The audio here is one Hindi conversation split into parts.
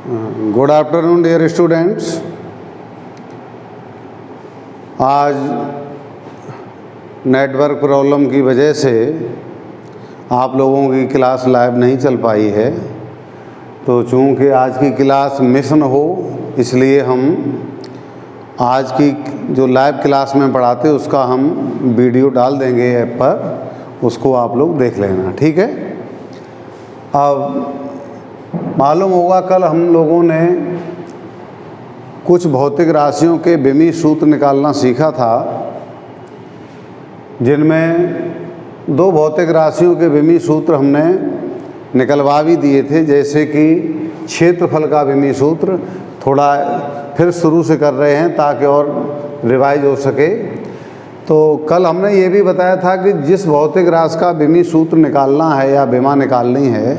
Good afternoon dear students. आज नेटवर्क प्रॉब्लम की वजह से आप लोगों की क्लास लाइव नहीं चल पाई है, तो चूँकि आज की क्लास मिस न हो इसलिए हम आज की जो लाइव क्लास में पढ़ाते उसका हम वीडियो डाल देंगे ऐप पर, उसको आप लोग देख लेना, ठीक है। अब मालूम होगा कल हम लोगों ने कुछ भौतिक राशियों के विमीय सूत्र निकालना सीखा था, जिनमें दो भौतिक राशियों के विमीय सूत्र हमने निकलवा भी दिए थे, जैसे कि क्षेत्रफल का विमीय सूत्र। थोड़ा फिर शुरू से कर रहे हैं ताकि और रिवाइज हो सके। तो कल हमने ये भी बताया था कि जिस भौतिक राशि का विमीय सूत्र निकालना है या विमा निकालनी है,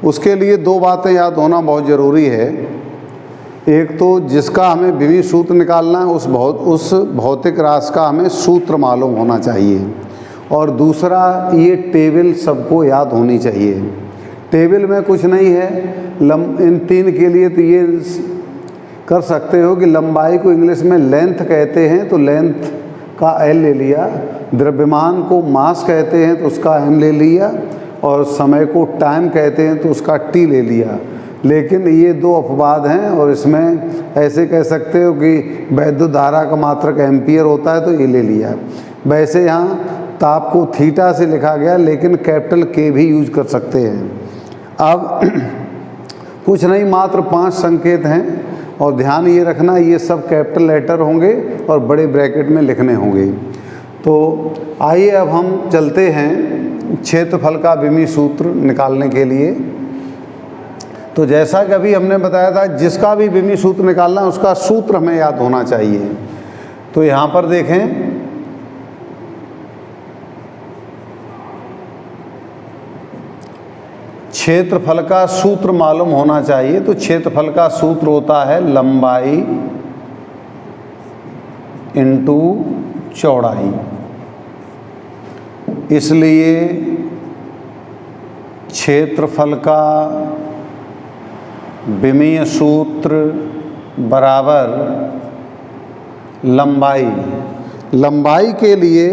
उसके लिए दो बातें याद होना बहुत ज़रूरी है। एक तो जिसका हमें विमीय सूत्र निकालना है उस भौतिक राशि का हमें सूत्र मालूम होना चाहिए, और दूसरा ये टेबल सबको याद होनी चाहिए। टेबल में कुछ नहीं है, इन तीन के लिए तो ये कर सकते हो कि लंबाई को इंग्लिश में लेंथ कहते हैं तो लेंथ का एल ले लिया, द्रव्यमान को मास कहते हैं तो उसका एम ले लिया, और समय को टाइम कहते हैं तो उसका टी ले लिया। लेकिन ये दो अपवाद हैं, और इसमें ऐसे कह सकते हो कि वैद्युत धारा का मात्रक एम्पियर होता है तो ये ले लिया। वैसे यहाँ ताप को थीटा से लिखा गया, लेकिन कैपिटल के भी यूज कर सकते हैं। अब कुछ नहीं, मात्र 5 संकेत हैं, और ध्यान ये रखना ये सब कैपिटल लेटर होंगे और बड़े ब्रैकेट में लिखने होंगे। तो आइए अब हम चलते हैं क्षेत्रफल का विमीय सूत्र निकालने के लिए। तो जैसा कि अभी हमने बताया था, जिसका भी विमीय सूत्र निकालना है उसका सूत्र हमें याद होना चाहिए। तो यहाँ पर देखें, क्षेत्रफल का सूत्र मालूम होना चाहिए। तो क्षेत्रफल का सूत्र होता है लंबाई इंटू चौड़ाई। इसलिए क्षेत्रफल का विमीय सूत्र बराबर लंबाई। लंबाई के लिए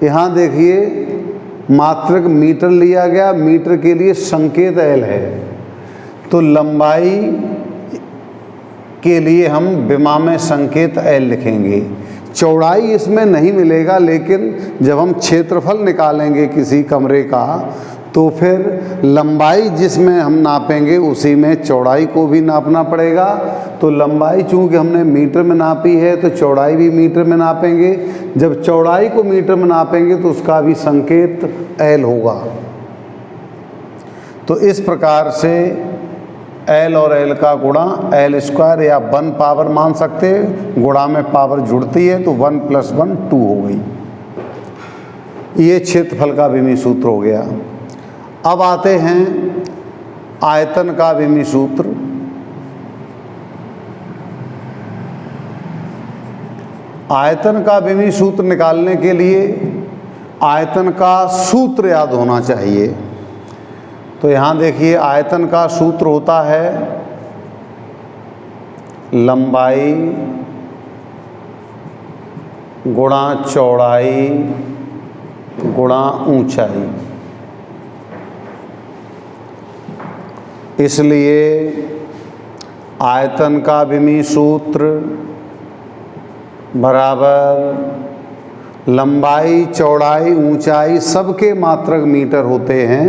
यहाँ देखिए मात्रक मीटर लिया गया, मीटर के लिए संकेत एल है, तो लंबाई के लिए हम विमा में संकेत एल लिखेंगे। चौड़ाई इसमें नहीं मिलेगा, लेकिन जब हम क्षेत्रफल निकालेंगे किसी कमरे का तो फिर लंबाई जिसमें हम नापेंगे उसी में चौड़ाई को भी नापना पड़ेगा। तो लंबाई चूँकि हमने मीटर में नापी है तो चौड़ाई भी मीटर में नापेंगे। जब चौड़ाई को मीटर में नापेंगे तो उसका भी संकेत एल होगा। तो इस प्रकार से एल और एल का गुणा एल स्क्वायर या 1 पावर मान सकते हैं। गुणा में पावर जुड़ती है तो 1 + 1 2 हो गई। ये क्षेत्रफल का विमीय सूत्र हो गया। अब आते हैं आयतन का विमीय सूत्र। आयतन का विमीय सूत्र निकालने के लिए आयतन का सूत्र याद होना चाहिए। तो यहाँ देखिए आयतन का सूत्र होता है लंबाई गुणा चौड़ाई गुणा ऊंचाई। इसलिए आयतन का विमीय सूत्र बराबर लंबाई चौड़ाई ऊंचाई सबके मात्रक मीटर होते हैं,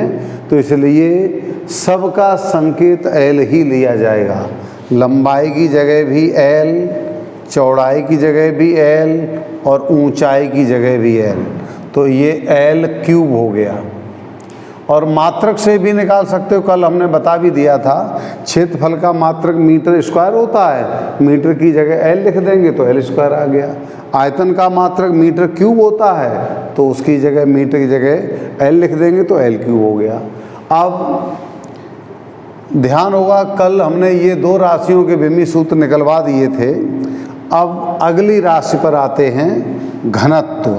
तो इसलिए सबका संकेत एल ही लिया जाएगा। लंबाई की जगह भी एल, चौड़ाई की जगह भी एल और ऊंचाई की जगह भी एल। तो ये एल क्यूब हो गया। और मात्रक से भी निकाल सकते हो, कल हमने बता भी दिया था। क्षेत्रफल का मात्रक मीटर स्क्वायर होता है, मीटर की जगह एल लिख देंगे तो एल स्क्वायर आ गया। आयतन का मात्रक मीटर क्यूब होता है, तो उसकी जगह मीटर की जगह एल लिख देंगे तो एल क्यूब हो गया। अब ध्यान होगा कल हमने ये दो राशियों के विमीय सूत्र निकलवा दिए थे। अब अगली राशि पर आते हैं, घनत्व।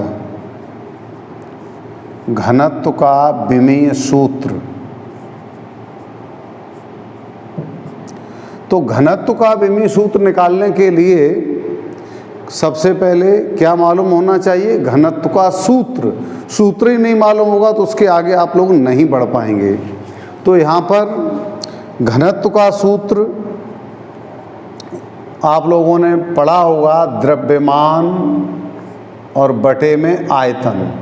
घनत्व का विमीय सूत्र तो घनत्व का विमीय सूत्र निकालने के लिए सबसे पहले क्या मालूम होना चाहिए? घनत्व का सूत्र। सूत्र ही नहीं मालूम होगा तो उसके आगे आप लोग नहीं बढ़ पाएंगे। तो यहाँ पर घनत्व का सूत्र आप लोगों ने पढ़ा होगा, द्रव्यमान और बटे में आयतन।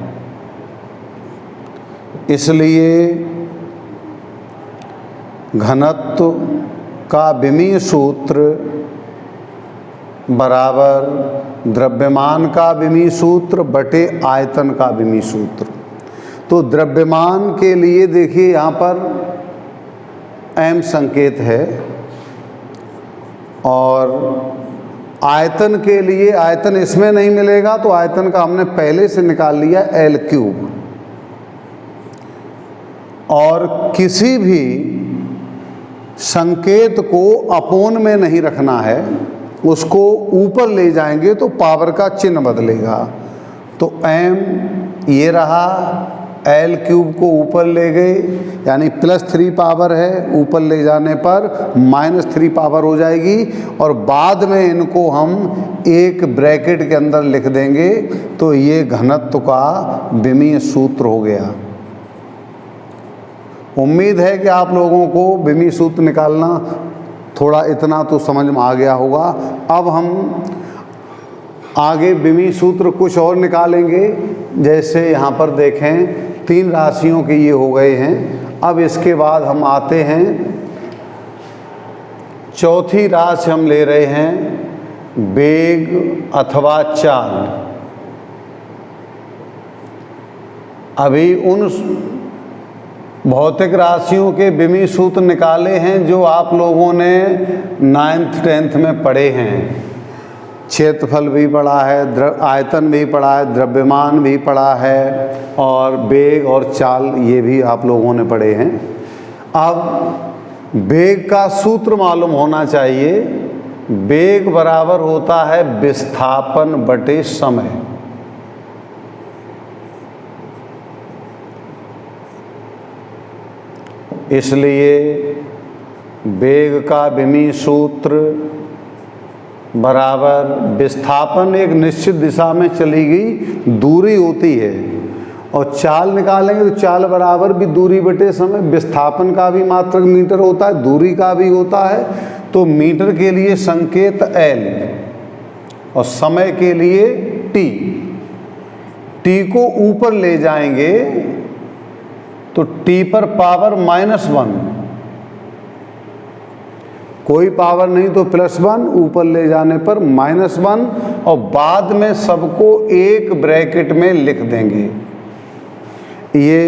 इसलिए घनत्व का विमीय सूत्र बराबर द्रव्यमान का विमीय सूत्र बटे आयतन का विमीय सूत्र। तो द्रव्यमान के लिए देखिए यहाँ पर m संकेत है, और आयतन के लिए आयतन इसमें नहीं मिलेगा, तो आयतन का हमने पहले से निकाल लिया L3। और किसी भी संकेत को अपोन में नहीं रखना है, उसको ऊपर ले जाएंगे तो पावर का चिन्ह बदलेगा। तो m ये रहा, L3 को ऊपर ले गए यानी +3 पावर है, ऊपर ले जाने पर -3 पावर हो जाएगी, और बाद में इनको हम एक ब्रैकेट के अंदर लिख देंगे। तो ये घनत्व का विमीय सूत्र हो गया। उम्मीद है कि आप लोगों को विमीय सूत्र निकालना थोड़ा इतना तो समझ में आ गया होगा। अब हम आगे विमीय सूत्र कुछ और निकालेंगे। जैसे यहाँ पर देखें 3 राशियों के ये हो गए हैं। अब इसके बाद हम आते हैं, चौथी राशि हम ले रहे हैं वेग अथवा चाल। अभी उन भौतिक राशियों के विमीय सूत्र निकाले हैं जो आप लोगों ने 9th 10th में पढ़े हैं। क्षेत्रफल भी पढ़ा है, आयतन भी पढ़ा है, द्रव्यमान भी पढ़ा है, और वेग और चाल ये भी आप लोगों ने पढ़े हैं। अब वेग का सूत्र मालूम होना चाहिए। वेग बराबर होता है विस्थापन बटे समय। इसलिए वेग का विमीय सूत्र बराबर विस्थापन एक निश्चित दिशा में चली गई दूरी होती है, और चाल निकालेंगे तो चाल बराबर भी दूरी बटे समय। विस्थापन का भी मात्रक मीटर होता है, दूरी का भी होता है। तो मीटर के लिए संकेत L और समय के लिए T। T को ऊपर ले जाएंगे तो T पर पावर -1, कोई पावर नहीं तो +1, ऊपर ले जाने पर -1, और बाद में सबको एक ब्रैकेट में लिख देंगे। ये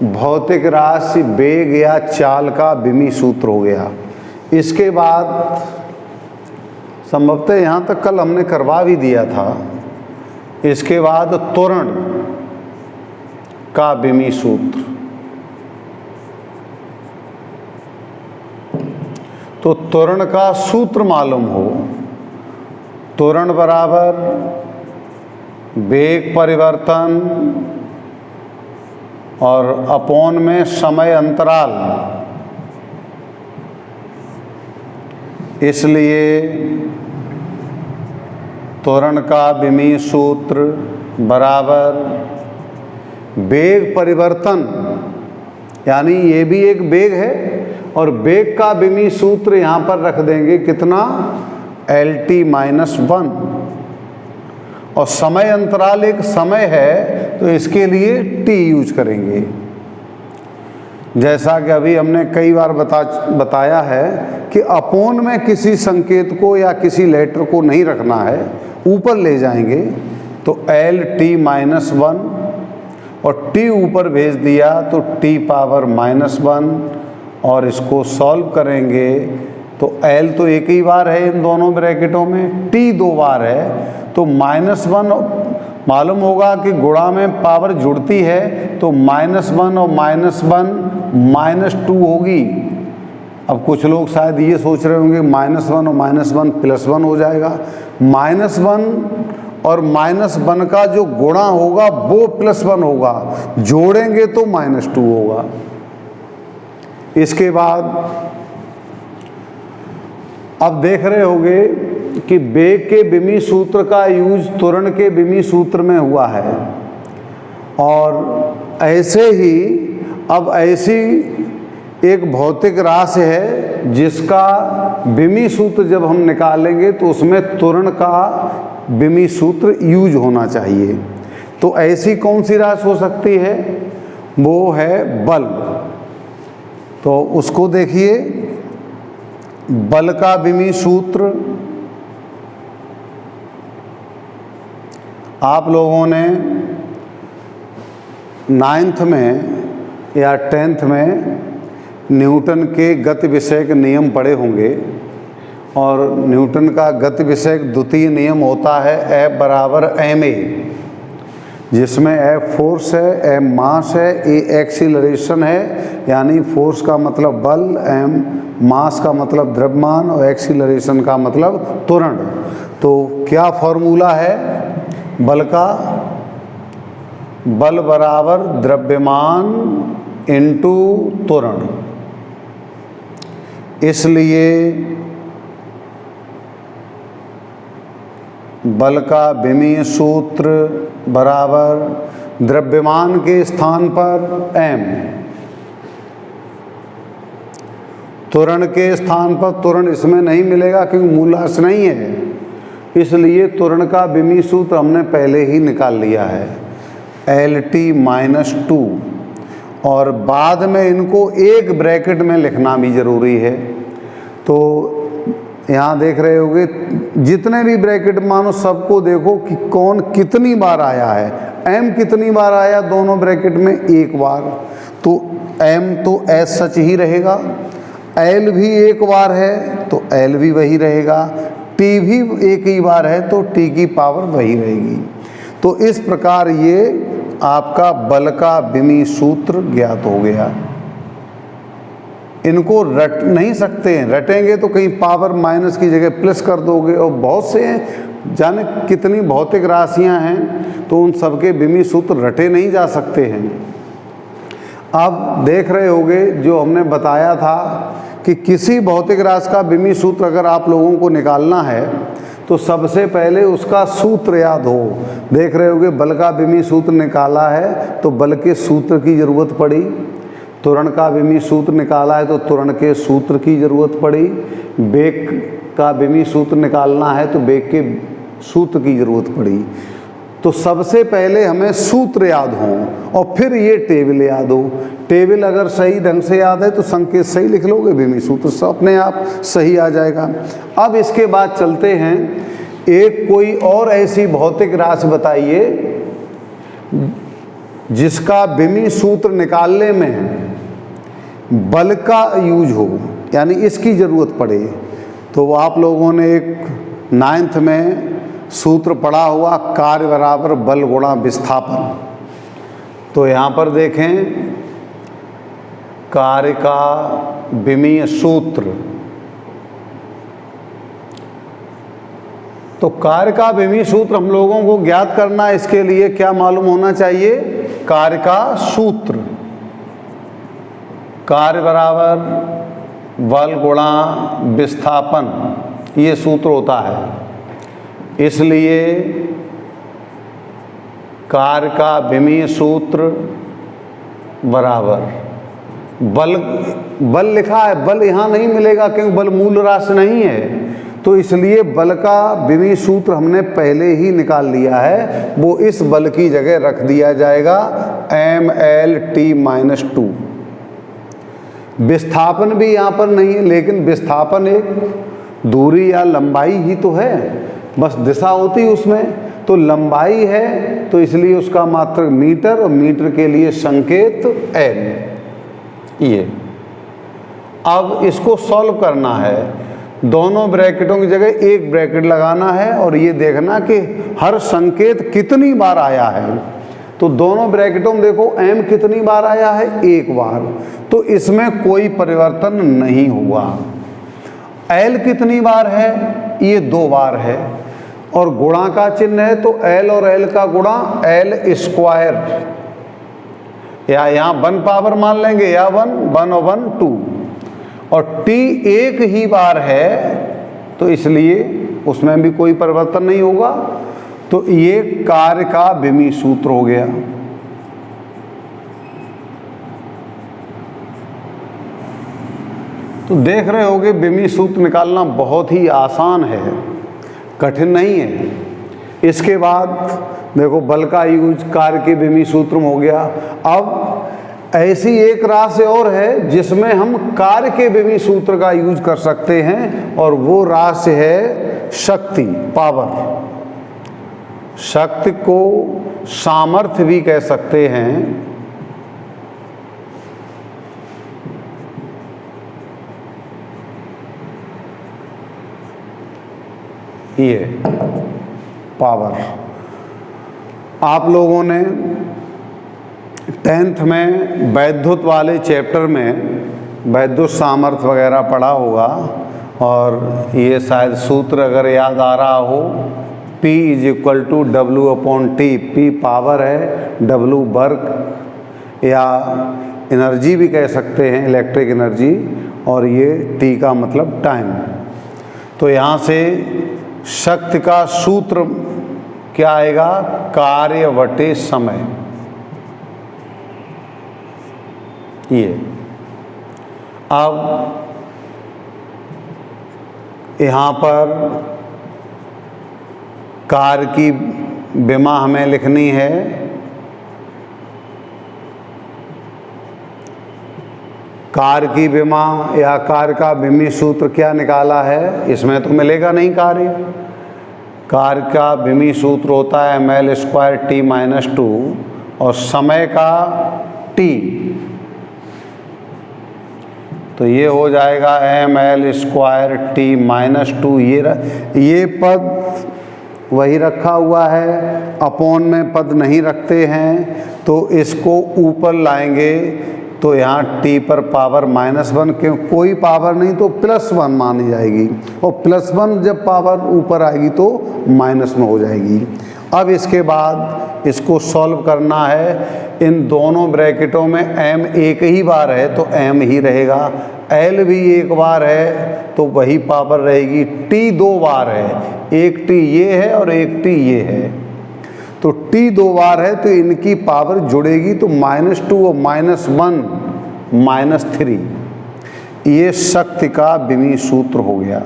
भौतिक राशि वेग या चाल का विमीय सूत्र हो गया। इसके बाद संभवतः यहाँ तक कल हमने करवा भी दिया था। इसके बाद त्वरण का विमीय सूत्र। तो त्वरण का सूत्र मालूम हो, त्वरण बराबर वेग परिवर्तन और अपोन में समय अंतराल। इसलिए त्वरण का विमीय सूत्र बराबर वेग परिवर्तन, यानी ये भी एक वेग है, और वेग का विमीय सूत्र यहाँ पर रख देंगे कितना, Lt-1, और समय अंतराल एक समय है तो इसके लिए T यूज करेंगे। जैसा कि अभी हमने कई बार बताया है कि अपोन में किसी संकेत को या किसी लेटर को नहीं रखना है, ऊपर ले जाएंगे तो Lt-1, और T ऊपर भेज दिया तो T पावर -1, और इसको सॉल्व करेंगे तो L तो एक ही बार है इन दोनों ब्रैकेटों में, T 2 बार है, तो -1 मालूम होगा कि गुणा में पावर जुड़ती है, तो -1 और -1 -2 होगी। अब कुछ लोग शायद ये सोच रहे होंगे -1 और -1 +1 हो जाएगा। -1 और -1 का जो गुणा होगा वो +1 होगा, जोड़ेंगे तो -2 होगा। इसके बाद अब देख रहे होंगे कि वेग के विमी सूत्र का यूज त्वरण के विमी सूत्र में हुआ है, और ऐसे ही अब ऐसी एक भौतिक राशि है जिसका विमी सूत्र जब हम निकालेंगे तो उसमें त्वरण का विमी सूत्र यूज होना चाहिए। तो ऐसी कौन सी राशि हो सकती है? वो है बल। तो उसको देखिए, बल का विमी सूत्र आप लोगों ने 9th में या 10th में न्यूटन के गति विषयक नियम पढ़े होंगे, और न्यूटन का गति विषयक द्वितीय नियम होता है F बराबर ma, जिसमें F फोर्स है, m मास है, a एक्सीलरेशन है, यानी फोर्स का मतलब बल, m मास का मतलब द्रव्यमान और एक्सीलरेशन का मतलब त्वरण। तो क्या फॉर्मूला है बल का? बल बराबर द्रव्यमान इंटू त्वरण। इसलिए बल का विमीय सूत्र बराबर द्रव्यमान के स्थान पर m, त्वरण के स्थान पर त्वरण इसमें नहीं मिलेगा क्योंकि मूलांश नहीं है, इसलिए त्वरण का विमीय सूत्र हमने पहले ही निकाल लिया है LT-2, और बाद में इनको एक ब्रैकेट में लिखना भी ज़रूरी है। तो यहाँ देख रहे होगे जितने भी ब्रैकेट मानो सबको देखो कि कौन कितनी बार आया है। m कितनी बार आया दोनों ब्रैकेट में? एक बार। तो m तो एज सच ही रहेगा, l भी एक बार है तो l भी वही रहेगा, t भी एक ही बार है तो t की पावर वही रहेगी। तो इस प्रकार ये आपका बल का विमीय सूत्र ज्ञात हो गया। इनको रट नहीं सकते हैं, रटेंगे तो कहीं पावर माइनस की जगह प्लस कर दोगे, और बहुत से हैं, जाने कितनी भौतिक राशियां हैं, तो उन सबके विमीय सूत्र रटे नहीं जा सकते हैं। अब देख रहे होगे जो हमने बताया था कि किसी भौतिक राशि का विमीय सूत्र अगर आप लोगों को निकालना है तो सबसे पहले उसका सूत्र याद हो। देख रहे होगे बल का विमीय सूत्र निकाला है तो बल के सूत्र की ज़रूरत पड़ी, त्वरण का विमीय सूत्र निकाला है तो त्वरण के सूत्र की ज़रूरत पड़ी, वेग का विमीय सूत्र निकालना है तो वेग के सूत्र की ज़रूरत पड़ी। तो सबसे पहले हमें सूत्र याद हों और फिर ये टेबल याद हो। टेबल अगर सही ढंग से याद है तो संकेत सही लिख लोगे, विमीय सूत्र सब अपने आप सही आ जाएगा। अब इसके बाद चलते हैं, एक कोई और ऐसी भौतिक राशि बताइए जिसका विमीय सूत्र निकालने में बल का यूज हो, यानी इसकी ज़रूरत पड़े। तो आप लोगों ने एक 9th में सूत्र पढ़ा हुआ, कार्य बराबर बल गुणा विस्थापन। तो यहाँ पर देखें, कार्य का विमीय सूत्र, तो कार्य का विमीय सूत्र हम लोगों को ज्ञात करना है। इसके लिए क्या मालूम होना चाहिए? कार्य का सूत्र, कार्य बराबर बल गुणा विस्थापन, ये सूत्र होता है। इसलिए कार्य का विमीय सूत्र बराबर बल लिखा है, बल यहाँ नहीं मिलेगा क्योंकि बल मूल राशि नहीं है, तो इसलिए बल का विमीय सूत्र हमने पहले ही निकाल लिया है, वो इस बल की जगह रख दिया जाएगा MLT-2। विस्थापन भी यहाँ पर नहीं है, लेकिन विस्थापन एक दूरी या लंबाई ही तो है, बस दिशा होती उसमें, तो लंबाई है तो इसलिए उसका मात्रक मीटर, और मीटर के लिए संकेत L। ये अब इसको सॉल्व करना है, दोनों ब्रैकेटों की जगह एक ब्रैकेट लगाना है और ये देखना कि हर संकेत कितनी बार आया है। तो दोनों ब्रैकेटों में देखो m कितनी बार आया है? एक बार, तो इसमें कोई परिवर्तन नहीं हुआ। l कितनी बार है? ये 2 बार है, और गुणा का चिन्ह है तो l और l का गुणा l स्क्वायर, या यहाँ 1 पावर मान लेंगे, या 1 और 1 2, और t एक ही बार है तो इसलिए उसमें भी कोई परिवर्तन नहीं होगा। तो ये कार्य का विमी सूत्र हो गया। तो देख रहे होगे विमी सूत्र निकालना बहुत ही आसान है, कठिन नहीं है। इसके बाद देखो बल का यूज कार्य के विमी सूत्र में हो गया। अब ऐसी एक राशि और है जिसमें हम कार्य के विमी सूत्र का यूज कर सकते हैं, और वो राशि है शक्ति, पावर। शक्ति को सामर्थ्य भी कह सकते हैं। ये पावर आप लोगों ने 10th में वैद्युत वाले चैप्टर में वैद्युत सामर्थ्य वगैरह पढ़ा होगा, और ये शायद सूत्र अगर याद आ रहा हो, P = W/T। P पावर है, W वर्क या एनर्जी भी कह सकते हैं, इलेक्ट्रिक एनर्जी, और ये T का मतलब टाइम। तो यहाँ से शक्ति का सूत्र क्या आएगा? कार्य बटे समय। ये अब यहाँ पर कार्य की विमा हमें लिखनी है। कार्य की विमा या कार्य का विमी सूत्र क्या निकाला है? इसमें तो मिलेगा नहीं कार्य। कार्य का विमी सूत्र होता है mL² T - 2, और समय का T, तो ये हो जाएगा mL² T - 2। ये पद वही रखा हुआ है, अपॉन में पद नहीं रखते हैं, तो इसको ऊपर लाएंगे तो यहाँ t पर पावर -1, क्यों कोई पावर नहीं तो +1 मानी जाएगी, और +1 जब पावर ऊपर आएगी तो माइनस में हो जाएगी। अब इसके बाद इसको सॉल्व करना है। इन दोनों ब्रैकेटों में m एक ही बार है तो m ही रहेगा, l भी एक बार है तो वही पावर रहेगी, t 2 बार है, एक t ये है और एक t ये है, तो t 2 बार है तो इनकी पावर जुड़ेगी, तो -2 और -1 -3। ये शक्ति का विमी सूत्र हो गया।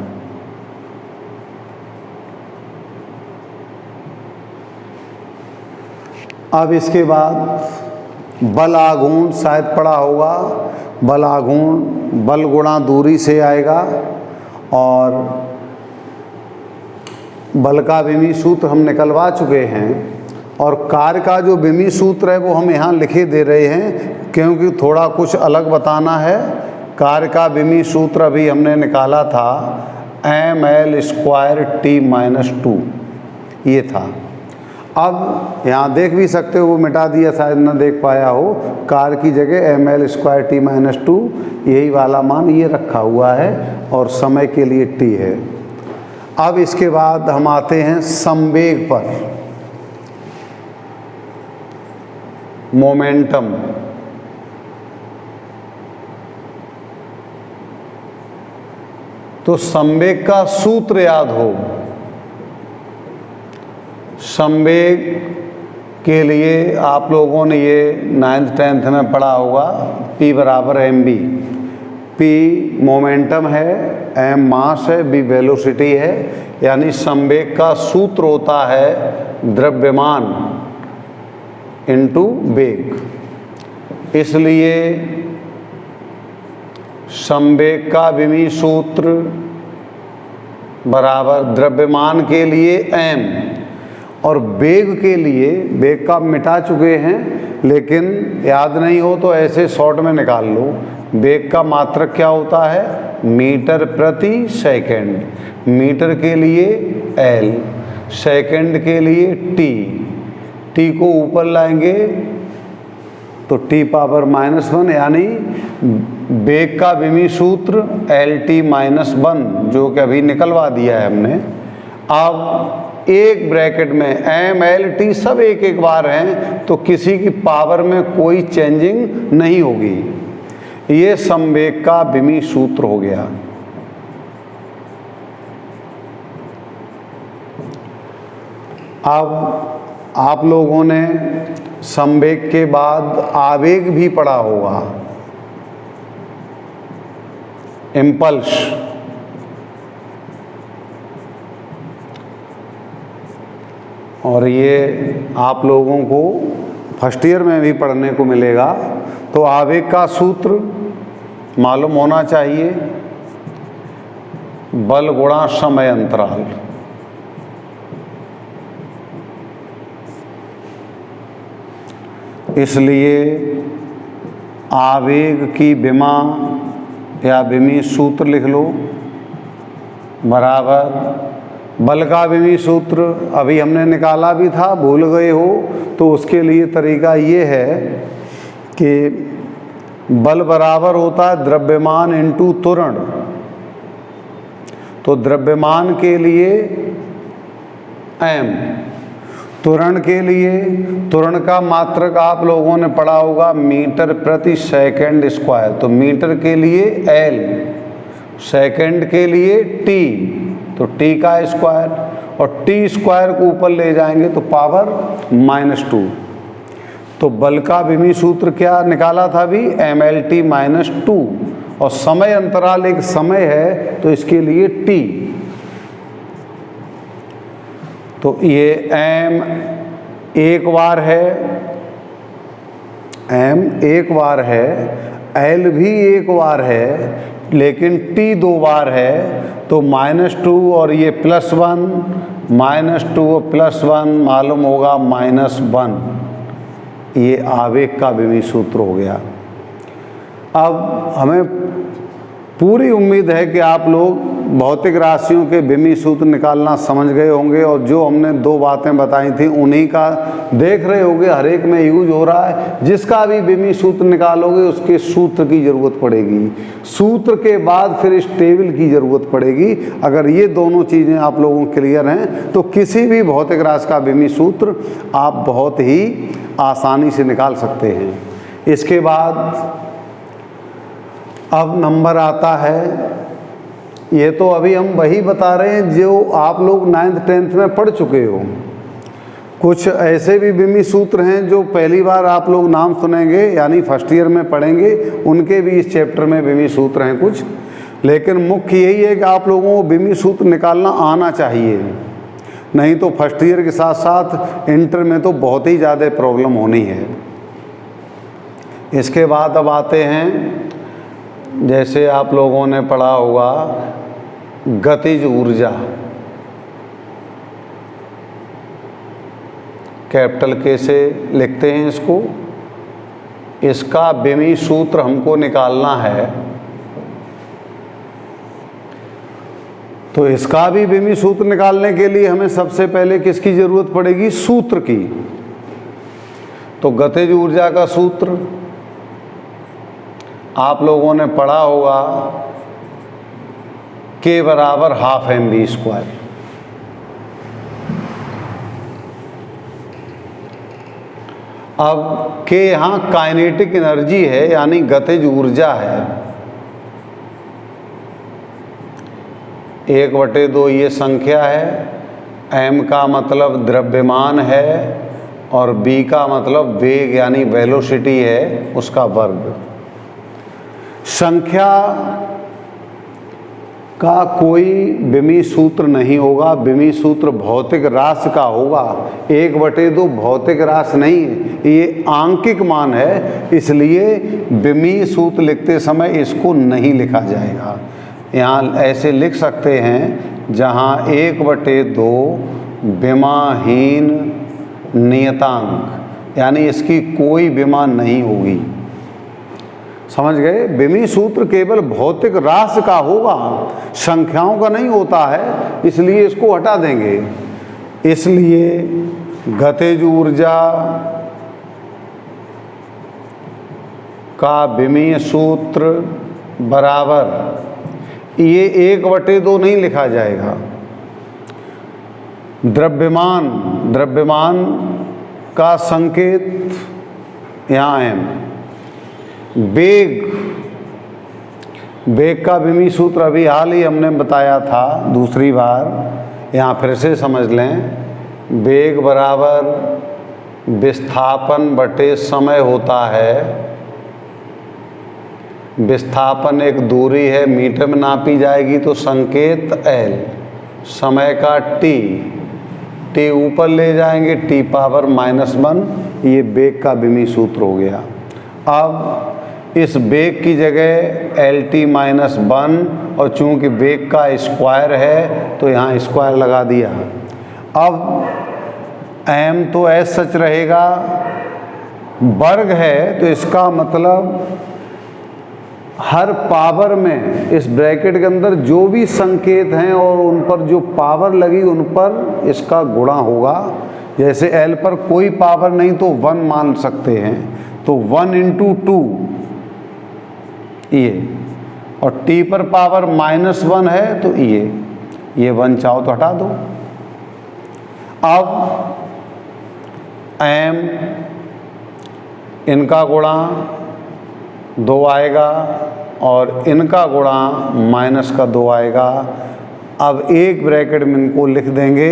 अब इसके बाद बल आघूर्ण शायद पढ़ा होगा। बल आघूर्ण बल गुणा दूरी से आएगा, और बल का विमी सूत्र हम निकलवा चुके हैं, और कार्य का जो विमी सूत्र है वो हम यहाँ लिखे दे रहे हैं क्योंकि थोड़ा कुछ अलग बताना है। कार्य का विमी सूत्र अभी हमने निकाला था mL² T - 2, ये था। अब यहाँ देख भी सकते हो, वो मिटा दिया शायद न देख पाया हो, कार्य की जगह mL² T - 2 यही वाला मान ये रखा हुआ है, और समय के लिए t है। अब इसके बाद हम आते हैं संवेग पर, मोमेंटम। तो संवेग का सूत्र याद हो। संवेग के लिए आप लोगों ने ये 9th 10th में पढ़ा होगा, P = mv। P मोमेंटम है, m मास है, v वेलोसिटी है, यानी संवेग का सूत्र होता है द्रव्यमान इंटू वेग। इसलिए संवेग का विमी सूत्र बराबर द्रव्यमान के लिए m, और वेग के लिए, वेग का मिटा चुके हैं लेकिन याद नहीं हो तो ऐसे शॉर्ट में निकाल लो। वेग का मात्रक क्या होता है? मीटर प्रति सेकंड। मीटर के लिए l, सेकंड के लिए t। t को ऊपर लाएंगे तो t पावर -1, यानी वेग का विमी सूत्र LT - 1, जो कि अभी निकलवा दिया है हमने। अब एक ब्रैकेट में mLT सब एक एक बार हैं, तो किसी की पावर में कोई चेंजिंग नहीं होगी। ये संवेग का विमी सूत्र हो गया। अब आप लोगों ने संवेग के बाद आवेग भी पढ़ा होगा, इम्पल्स। और ये आप लोगों को फर्स्ट ईयर में भी पढ़ने को मिलेगा। तो आवेग का सूत्र मालूम होना चाहिए, बल गुणा समय अंतराल। इसलिए आवेग की विमा या विमी सूत्र लिख लो, बराबर बल का विमी सूत्र अभी हमने निकाला भी था, भूल गए हो तो उसके लिए तरीका ये है कि बल बराबर होता है द्रव्यमान इंटू त्वरण। तो द्रव्यमान के लिए m, त्वरण के लिए, त्वरण का मात्रक आप लोगों ने पढ़ा होगा मीटर प्रति सेकंड स्क्वायर। तो मीटर के लिए L, सेकंड के लिए T, तो T का स्क्वायर, और T स्क्वायर को ऊपर ले जाएंगे तो पावर -2। तो बल का विमी सूत्र क्या निकाला था अभी, mLT -2, और समय अंतराल एक समय है तो इसके लिए T। तो ये m एक बार है, m एक बार है, L भी एक बार है, लेकिन T 2 बार है। तो -2 और ये +1, -2 और +1 मालूम होगा -1। ये आवेग का विमी सूत्र हो गया। अब हमें पूरी उम्मीद है कि आप लोग भौतिक राशियों के विमी सूत्र निकालना समझ गए होंगे, और जो हमने 2 बातें बताई थी उन्हीं का देख रहे होंगे हर एक में यूज हो रहा है। जिसका भी विमी सूत्र निकालोगे उसके सूत्र की ज़रूरत पड़ेगी, सूत्र के बाद फिर इस टेबल की ज़रूरत पड़ेगी। अगर ये दोनों चीज़ें आप लोगों क्लियर हैं तो किसी भी भौतिक राशि का विमी सूत्र आप बहुत ही आसानी से निकाल सकते हैं। इसके बाद अब नंबर आता है, ये तो अभी हम वही बता रहे हैं जो आप लोग 9th 10th में पढ़ चुके हो। कुछ ऐसे भी विमी सूत्र हैं जो पहली बार आप लोग नाम सुनेंगे, यानी फर्स्ट ईयर में पढ़ेंगे, उनके भी इस चैप्टर में विमी सूत्र हैं कुछ। लेकिन मुख्य यही है कि आप लोगों को विमी सूत्र निकालना आना चाहिए, नहीं तो फर्स्ट ईयर के साथ साथ इंटर में तो बहुत ही ज़्यादा प्रॉब्लम होनी है। इसके बाद अब आते हैं, जैसे आप लोगों ने पढ़ा होगा गतिज ऊर्जा, कैपिटल के से लिखते हैं इसको। इसका विमी सूत्र हमको निकालना है, तो इसका भी विमी सूत्र निकालने के लिए हमें सबसे पहले किसकी ज़रूरत पड़ेगी, सूत्र की। तो गतिज ऊर्जा का सूत्र आप लोगों ने पढ़ा होगा, K बराबर ½ mv²। अब K यहाँ काइनेटिक एनर्जी है, यानी गतिज ऊर्जा है। 1/2 ये संख्या है, m का मतलब द्रव्यमान है, और b का मतलब वेग यानी वेलोसिटी है, उसका वर्ग। संख्या का कोई विमी सूत्र नहीं होगा, विमी सूत्र भौतिक राशि का होगा। 1/2 भौतिक राशि नहीं है, ये आंकिक मान है, इसलिए विमी सूत्र लिखते समय इसको नहीं लिखा जाएगा। यहाँ ऐसे लिख सकते हैं जहाँ 1/2 विमाहीन नियतांक, यानी इसकी कोई विमा नहीं होगी। समझ गए, विमी सूत्र केवल भौतिक राशि का होगा, संख्याओं का नहीं होता है, इसलिए इसको हटा देंगे। इसलिए गतिज ऊर्जा का विमी सूत्र बराबर, ये 1/2 नहीं लिखा जाएगा। द्रव्यमान, द्रव्यमान का संकेत यहाँ m। वेग, वेग का विमी सूत्र अभी हाल ही हमने बताया था दूसरी बार, यहाँ फिर से समझ लें। वेग बराबर विस्थापन बटे समय होता है। विस्थापन एक दूरी है, मीटर में नापी जाएगी तो संकेत l, समय का t ऊपर ले जाएंगे t पावर -1, ये वेग का विमी सूत्र हो गया। अब इस वेग की जगह LT-1, और चूंकि वेग का स्क्वायर है तो यहाँ स्क्वायर लगा दिया। अब m तो एज सच रहेगा, वर्ग है तो इसका मतलब हर पावर में इस ब्रैकेट के अंदर जो भी संकेत हैं और उन पर जो पावर लगी उन पर इसका गुणा होगा। जैसे L पर कोई पावर नहीं तो 1 मान सकते हैं, तो 1 × 2 ये, और T पर पावर -1 है तो ये 1 चाहो तो हटा दो। अब m इनका गुणा 2 आएगा और इनका गुणा -2 आएगा। अब एक ब्रैकेट में इनको लिख देंगे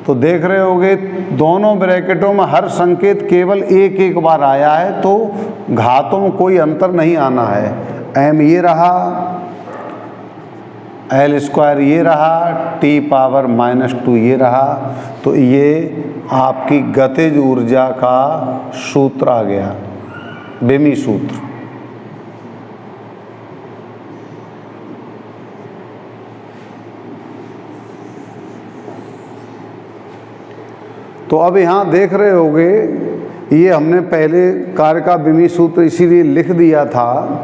तो देख रहे होगे दोनों ब्रैकेटों में हर संकेत केवल एक बार आया है, तो घातों में कोई अंतर नहीं आना है। m ये रहा, L² ये रहा, T पावर -2 ये रहा, तो ये आपकी गतिज ऊर्जा का सूत्र आ गया, विमी सूत्र। तो अब यहाँ देख रहे होगे ये हमने पहले कार्य का विमी सूत्र इसीलिए लिख दिया था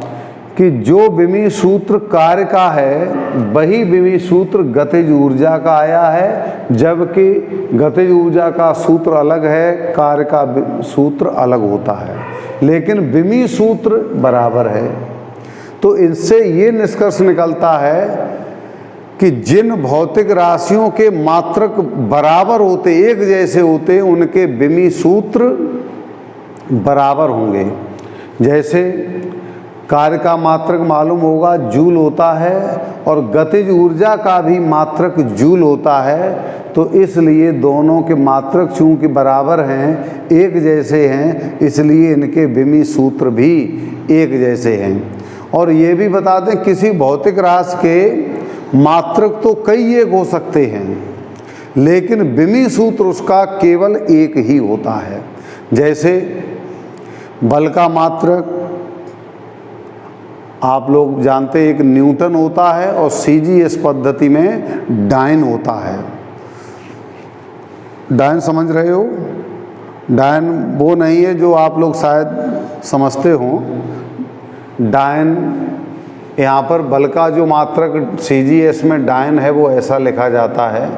कि जो विमी सूत्र कार्य का है वही विमी सूत्र गतिज ऊर्जा का आया है, जबकि गतिज ऊर्जा का सूत्र अलग है, कार्य का सूत्र अलग होता है, लेकिन विमी सूत्र बराबर है। तो इससे ये निष्कर्ष निकलता है कि जिन भौतिक राशियों के मात्रक बराबर होते, एक जैसे होते, उनके विमी सूत्र बराबर होंगे। जैसे कार्य का मात्रक मालूम होगा जूल होता है और गतिज ऊर्जा का भी मात्रक जूल होता है, तो इसलिए दोनों के मात्रक चूंकि बराबर हैं, एक जैसे हैं, इसलिए इनके विमी सूत्र भी एक जैसे हैं। और ये भी बता दें किसी भौतिक राशि के मात्रक तो कई एक हो सकते हैं, लेकिन विमी सूत्र उसका केवल एक ही होता है। जैसे बल का मात्रक आप लोग जानते हैं, एक न्यूटन होता है और CGS पद्धति में डायन होता है। डायन समझ रहे हो? डायन वो नहीं है जो आप लोग शायद समझते हो। डायन यहाँ पर बल का जो मात्रक CGS में डायन है वो ऐसा लिखा जाता है,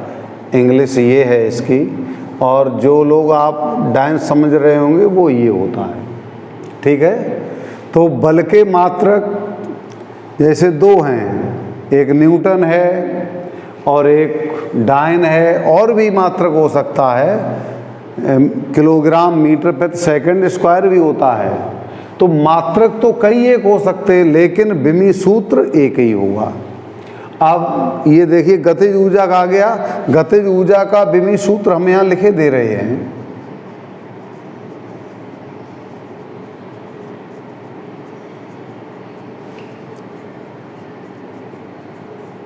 इंग्लिश ये है इसकी, और जो लोग आप डायन समझ रहे होंगे वो ये होता है। ठीक है, तो बल के मात्रक जैसे 2 हैं, एक न्यूटन है और एक डायन है, और भी मात्रक हो सकता है, किलोग्राम मीटर प्रति सेकंड स्क्वायर भी होता है। तो मात्रक तो कई एक हो सकते हैं, लेकिन विमी सूत्र एक ही होगा। अब ये देखिए गतिज ऊर्जा का आ गया, गतिज ऊर्जा का विमी सूत्र हम यहाँ लिखे दे रहे हैं।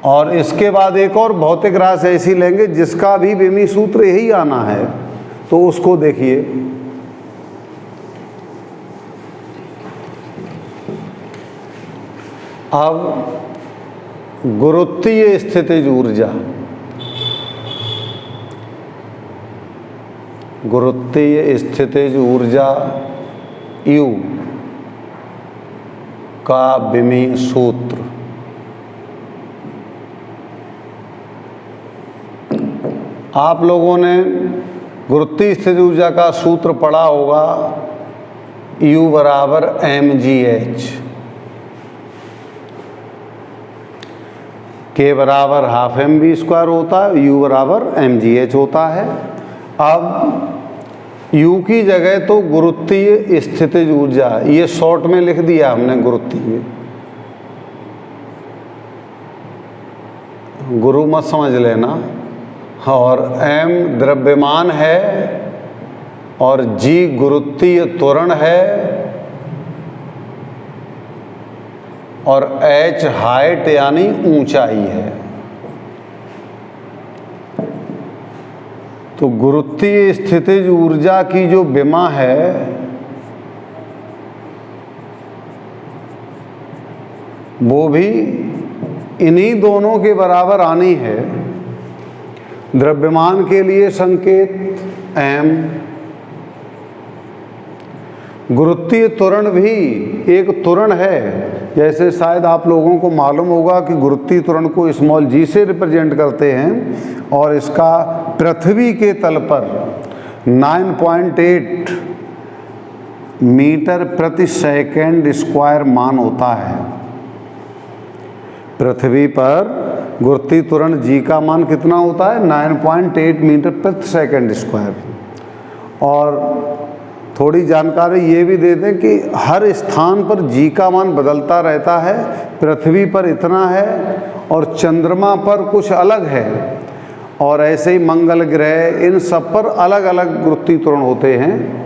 और इसके बाद एक और भौतिक राशि ऐसी लेंगे जिसका भी विमी सूत्र यही आना है, तो उसको देखिए। अब गुरुत्वीय स्थितिज ऊर्जा, गुरुत्वीय स्थितिज ऊर्जा U का विमी सूत्र, आप लोगों ने गुरुत्वीय स्थितिज ऊर्जा का सूत्र पढ़ा होगा, U बराबर mgh, K बराबर ½ mv² होता है, U बराबर mgh होता है। अब U की जगह तो गुरुत्वीय स्थितिज ऊर्जा, ये शॉर्ट में लिख दिया हमने गुरुत्वीय, गुरु मत समझ लेना, और m द्रव्यमान है और g गुरुत्वीय त्वरण है और h हाइट यानी ऊंचाई है। तो गुरुत्वीय स्थितिज ऊर्जा की जो विमा है वो भी इन्हीं दोनों के बराबर आनी है। द्रव्यमान के लिए संकेत m, गुरुत्वीय त्वरण भी एक त्वरण है। जैसे शायद आप लोगों को मालूम होगा कि गुरुत्वीय त्वरण को स्मॉल g से रिप्रेजेंट करते हैं और इसका पृथ्वी के तल पर 9.8 मीटर प्रति सेकंड स्क्वायर मान होता है। पृथ्वी पर गुरुत्वीय त्वरण g का मान कितना होता है? 9.8 मीटर प्रति सेकंड स्क्वायर। और थोड़ी जानकारी ये भी दे दें कि हर स्थान पर g का मान बदलता रहता है। पृथ्वी पर इतना है और चंद्रमा पर कुछ अलग है और ऐसे ही मंगल ग्रह, इन सब पर अलग अलग गुरुत्वीय त्वरण होते हैं।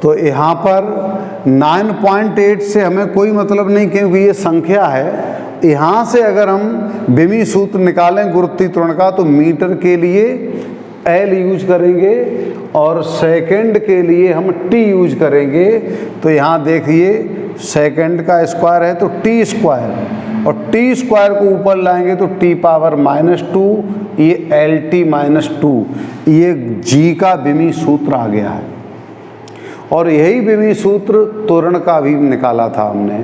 तो यहाँ पर 9.8 से हमें कोई मतलब नहीं क्योंकि ये संख्या है। यहाँ से अगर हम विमी सूत्र निकालें गुरुत्वीय त्वरण का तो मीटर के लिए L यूज करेंगे और सेकंड के लिए हम T यूज करेंगे। तो यहाँ देखिए सेकंड का स्क्वायर है तो T स्क्वायर और T स्क्वायर को ऊपर लाएंगे तो T पावर -2, ये LT-2, ये G का विमी सूत्र आ गया है। और यही विमी सूत्र त्वरण का भी निकाला था हमने।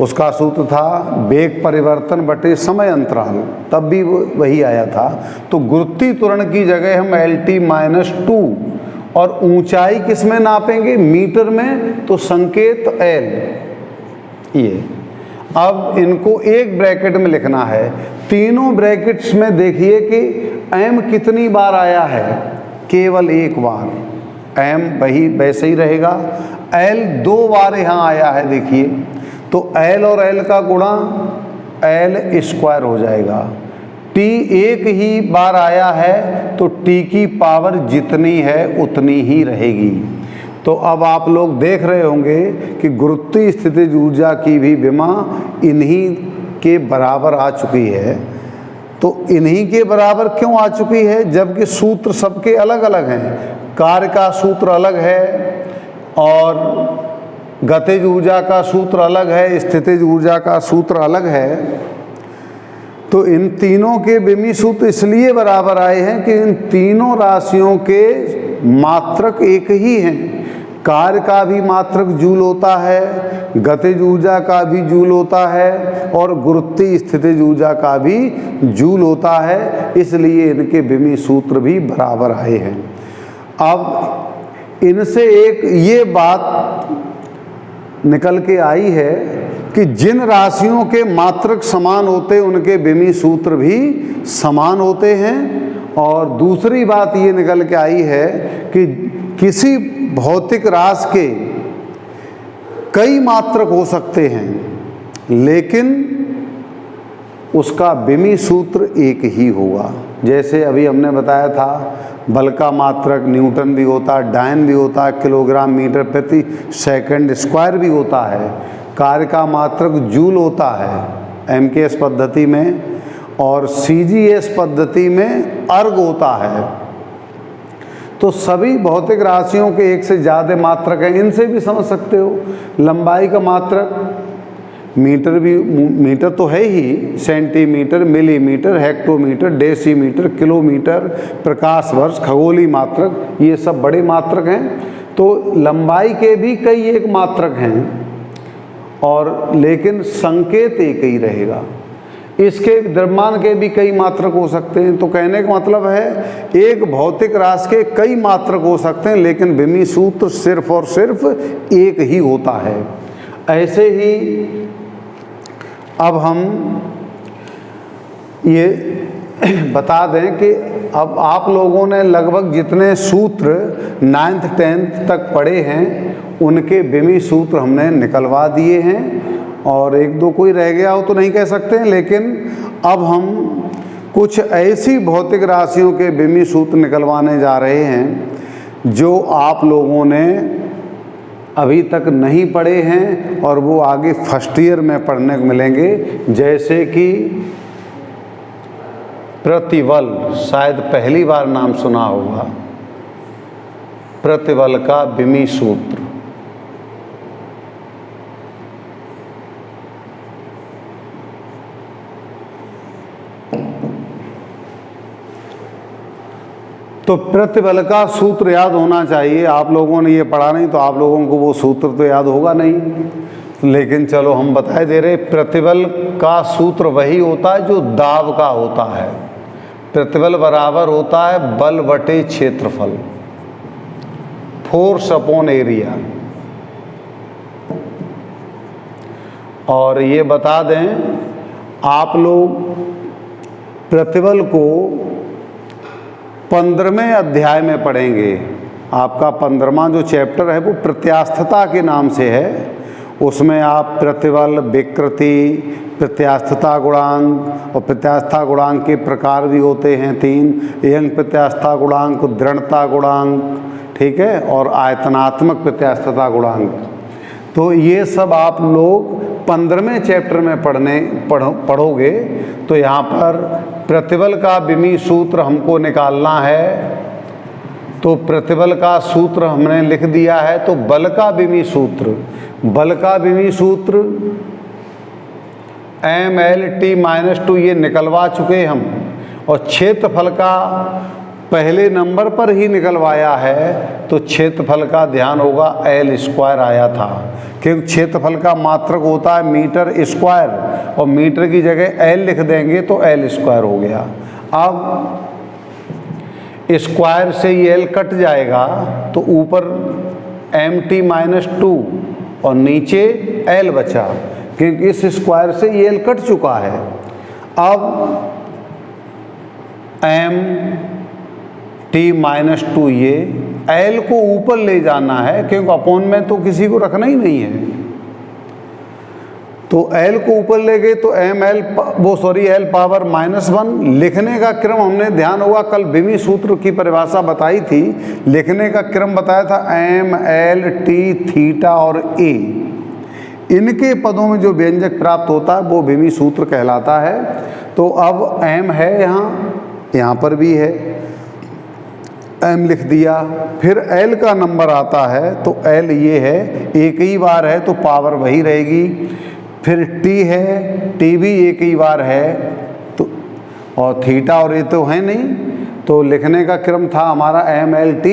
उसका सूत्र था वेग परिवर्तन बटे समय अंतराल, तब भी वही आया था। तो गुरुत्वीय त्वरण की जगह हम LT-2 और ऊंचाई किस में नापेंगे? मीटर में। तो संकेत L। ये अब इनको एक ब्रैकेट में लिखना है। तीनों ब्रैकेट्स में देखिए कि m कितनी बार आया है? केवल एक बार। m वही वैसे ही रहेगा। L 2 बार यहाँ आया है, देखिए। तो L और L का गुणा L स्क्वायर हो जाएगा। T एक ही बार आया है तो T की पावर जितनी है उतनी ही रहेगी। तो अब आप लोग देख रहे होंगे कि गुरुत्वीय स्थितिज ऊर्जा की भी विमा इन्हीं के बराबर आ चुकी है। तो इन्हीं के बराबर क्यों आ चुकी है? जबकि सूत्र सबके अलग अलग हैं। कार्य का सूत्र अलग है और गतिज ऊर्जा का सूत्र अलग है, स्थितिज ऊर्जा का सूत्र अलग है। तो इन तीनों के विमी सूत्र इसलिए बराबर आए हैं कि इन तीनों राशियों के मात्रक एक ही हैं। कार्य का भी मात्रक जूल होता है, गतिज ऊर्जा का भी जूल होता है और गुरुत्वीय स्थितिज ऊर्जा का भी जूल होता है। इसलिए इनके विमी सूत्र भी बराबर आए हैं। अब इनसे एक ये बात निकल के आई है कि जिन राशियों के मात्रक समान होते हैं उनके विमी सूत्र भी समान होते हैं। और दूसरी बात ये निकल के आई है कि किसी भौतिक राशि के कई मात्रक हो सकते हैं लेकिन उसका विमी सूत्र एक ही होगा। जैसे अभी हमने बताया था बल का मात्रक न्यूटन भी होता है, डायन भी होता है, किलोग्राम मीटर प्रति सेकंड स्क्वायर भी होता है। कार्य का मात्रक जूल होता है MKS पद्धति में और CGS पद्धति में अर्ग होता है। तो सभी भौतिक राशियों के एक से ज़्यादा मात्रक हैं। इनसे भी समझ सकते हो। लंबाई का मात्रक मीटर भी, मीटर तो है ही, centimetre, millimetre, hectometre, decimetre, kilometre, प्रकाश वर्ष, खगोलीय मात्रक, ये सब बड़े मात्रक हैं। तो लंबाई के भी कई एक मात्रक हैं और लेकिन संकेत एक ही रहेगा। इसके द्रव्यमान के भी कई मात्रक हो सकते हैं। तो कहने का मतलब है एक भौतिक राशि के कई मात्रक हो सकते हैं लेकिन विमी सूत्र सिर्फ और सिर्फ एक ही होता है। ऐसे ही अब हम ये बता दें कि अब आप लोगों ने लगभग जितने सूत्र 9th 10th तक पढ़े हैं उनके विमी सूत्र हमने निकलवा दिए हैं। और एक दो कोई रह गया हो तो नहीं कह सकते हैं, लेकिन अब हम कुछ ऐसी भौतिक राशियों के विमीय सूत्र निकलवाने जा रहे हैं जो आप लोगों ने अभी तक नहीं पढ़े हैं और वो आगे फर्स्ट ईयर में पढ़ने को मिलेंगे। जैसे कि प्रतिबल, शायद पहली बार नाम सुना होगा, प्रतिबल का विमीय सूत्र। तो प्रतिबल का सूत्र याद होना चाहिए। आप लोगों ने ये पढ़ा नहीं तो आप लोगों को वो सूत्र तो याद होगा नहीं, लेकिन चलो हम बताए दे रहे। प्रतिबल का सूत्र वही होता है जो दाब का होता है। प्रतिबल बराबर होता है बल बटे क्षेत्रफल, फोर्स अपॉन एरिया। और ये बता दें, आप लोग प्रतिबल को 15वें अध्याय में पढ़ेंगे। आपका 15वां जो चैप्टर है वो प्रत्यास्थता के नाम से है। उसमें आप प्रतिबल, विकृति, प्रत्यास्थता गुणांक, और प्रत्यास्थता गुणांक के प्रकार भी होते हैं 3, यंग प्रत्यास्थता गुणांक, दृढ़ता गुणांक, ठीक है, और आयतनात्मक प्रत्यास्थता गुणांक। तो ये सब आप लोग 15वें चैप्टर में पढ़ोगे। तो यहाँ पर प्रतिबल का विमीय सूत्र हमको निकालना है, तो प्रतिबल का सूत्र हमने लिख दिया है। तो बल का विमीय सूत्र, बल का विमीय सूत्र MLT-2 ये निकलवा चुके हम, और क्षेत्रफल का पहले नंबर पर ही निकलवाया है। तो क्षेत्रफल का ध्यान होगा L² आया था, क्योंकि क्षेत्रफल का मात्रक होता है मीटर स्क्वायर, और मीटर की जगह L लिख देंगे तो L² हो गया। अब स्क्वायर से ये L कट जाएगा तो ऊपर MT-2 और नीचे L बचा, क्योंकि इस स्क्वायर से ये L कट चुका है। अब MT-2 ये L को ऊपर ले जाना है, क्योंकि अपॉन में तो किसी को रखना ही नहीं है। तो L को ऊपर ले गए तो L पावर -1। लिखने का क्रम हमने ध्यान होगा, कल विमीय सूत्र की परिभाषा बताई थी। लिखने का क्रम बताया था MLT, थीटा और A। इनके पदों में जो व्यंजक प्राप्त होता है वो विमीय सूत्र कहलाता है। तो अब M है, यहाँ पर भी है, M लिख दिया। फिर L का नंबर आता है तो L ये है, एक ही बार है तो पावर वही रहेगी। फिर T है, T भी एक ही बार है, तो और थीटा और ये तो है नहीं, तो लिखने का क्रम था हमारा MLT,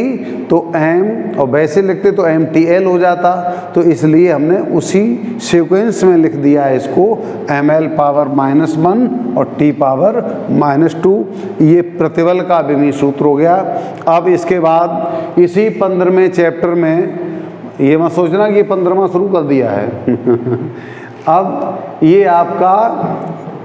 तो M, और वैसे लिखते तो MTL हो जाता। तो इसलिए हमने उसी सीक्वेंस में लिख दिया है इसको, ML पावर -1 और T पावर -2। ये प्रतिबल का विमीय सूत्र हो गया। अब इसके बाद इसी 15वें चैप्टर में, ये मत सोचना कि ये 15वां शुरू कर दिया है अब ये आपका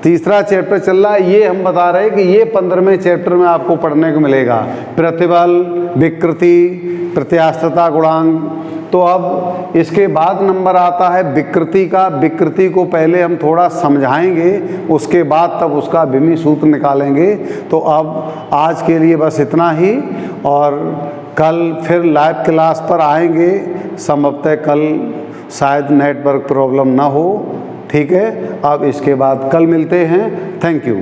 तीसरा चैप्टर चल रहा है। ये हम बता रहे हैं कि ये 15वें चैप्टर में आपको पढ़ने को मिलेगा प्रतिबल, विकृति, प्रत्यास्थता गुणांक। तो अब इसके बाद नंबर आता है विकृति का। विकृति को पहले हम थोड़ा समझाएंगे, उसके बाद तब उसका विमीय सूत्र निकालेंगे। तो अब आज के लिए बस इतना ही, और कल फिर लाइव क्लास पर आएंगे। संभवतः कल शायद नेटवर्क प्रॉब्लम ना हो, ठीक है। अब इसके बाद कल मिलते हैं। Thank you.